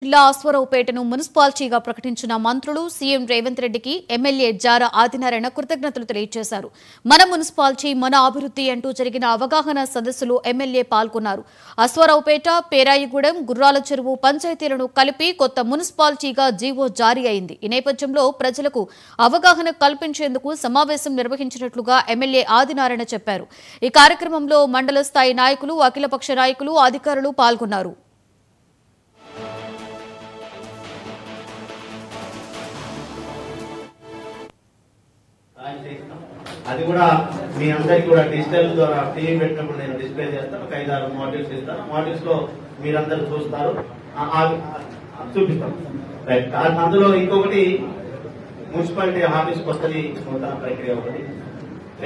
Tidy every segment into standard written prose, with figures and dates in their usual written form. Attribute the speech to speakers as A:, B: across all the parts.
A: జిల్లా అశ్వరావుపేటను మున్సిపాలిటీగా ప్రకటించిన మంత్రులు సీఎం రేవంత్ రెడ్డికి ఎమ్మెల్యే జారా ఆదినారాయణ కృతజ్ఞతలు తెలియజేశారు. మన మున్సిపాలిటీ మన అభివృద్ధి అంటూ జరిగిన అవగాహన సదస్సులో ఎమ్మెల్యే పాల్గొన్నారు. అశ్వరావుపేట, పేరాయిగూడెం, గుర్రాల చెరువు పంచాయతీలను కలిపి కొత్త మున్సిపాలిటీగా జీవో జారీ అయింది. ఈ నేపథ్యంలో ప్రజలకు అవగాహన కల్పించేందుకు సమావేశం నిర్వహించినట్లుగా ఎమ్మెల్యే ఆదినారాయణ చెప్పారు. ఈ కార్యక్రమంలో మండల స్థాయి నాయకులు, అఖిలపక్ష నాయకులు, అధికారులు పాల్గొన్నారు.
B: అది కూడా మీ అందరికి కూడా డిజిటల్ ద్వారా టీవీ పెట్టినప్పుడు నేను డిస్ప్లే చేస్తాను. ఒక 5-6 మోడల్స్ ఇస్తాను. మోడల్స్ లో మీరందరూ చూస్తారు, చూపిస్తాం. రైట్. అందులో ఇంకొకటి మున్సిపాలిటీ ఆఫీస్ కొత్తది నూతన ప్రక్రియ ఒకటి.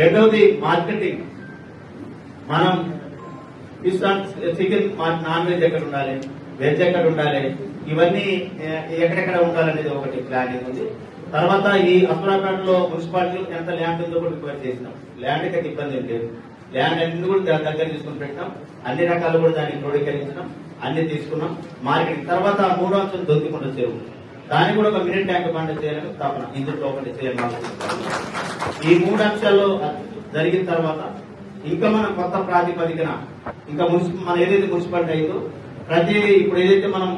B: రెండవది మార్కెటింగ్. మనం చికెన్ నాన్ వెజ్ ఎక్కడ ఉండాలి, వెజ్ ఎక్కడ ఉండాలి, ఇవన్నీ ఎక్కడెక్కడ ఉండాలనేది ఒకటి ప్లానింగ్ ఉంది. తర్వాత ఈ అశ్వరావుపేటలో మున్సిపాలిటీ ఎంత ల్యాండ్ ఉందో కూడా రిక్వైర్ చేసినాం. ల్యాండ్కి అయితే ఇబ్బంది ఏం లేదు. ల్యాండ్ అన్ని కూడా దగ్గర తీసుకుని పెట్టినాం. అన్ని రకాలు కూడా దాన్ని క్రోడీకరించినాం, అన్ని తీసుకున్నాం. మార్కెటింగ్ తర్వాత 3వ అంశం దొంతికొండ చెరువు. దాన్ని కూడా ఒక మినీ ట్యాంక్ బండ్ చేయాలని స్థాపన ఇందులో ఒకటి చేయాలి. ఈ 3 అంశాల్లో జరిగిన తర్వాత ఇంకా మనం కొత్త ప్రాతిపదికన ఇంకా మన ఏదైతే మున్సిపాలిటీ అయిందో ఇప్పుడు ఏదైతే మనం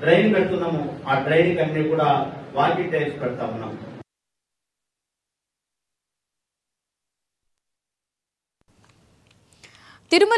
B: డ్రైన్ పెడుతున్నామో ఆ డ్రైన్ అన్ని కూడా వాకింగ్ టైల్స్ పెడతా ఉన్నాం.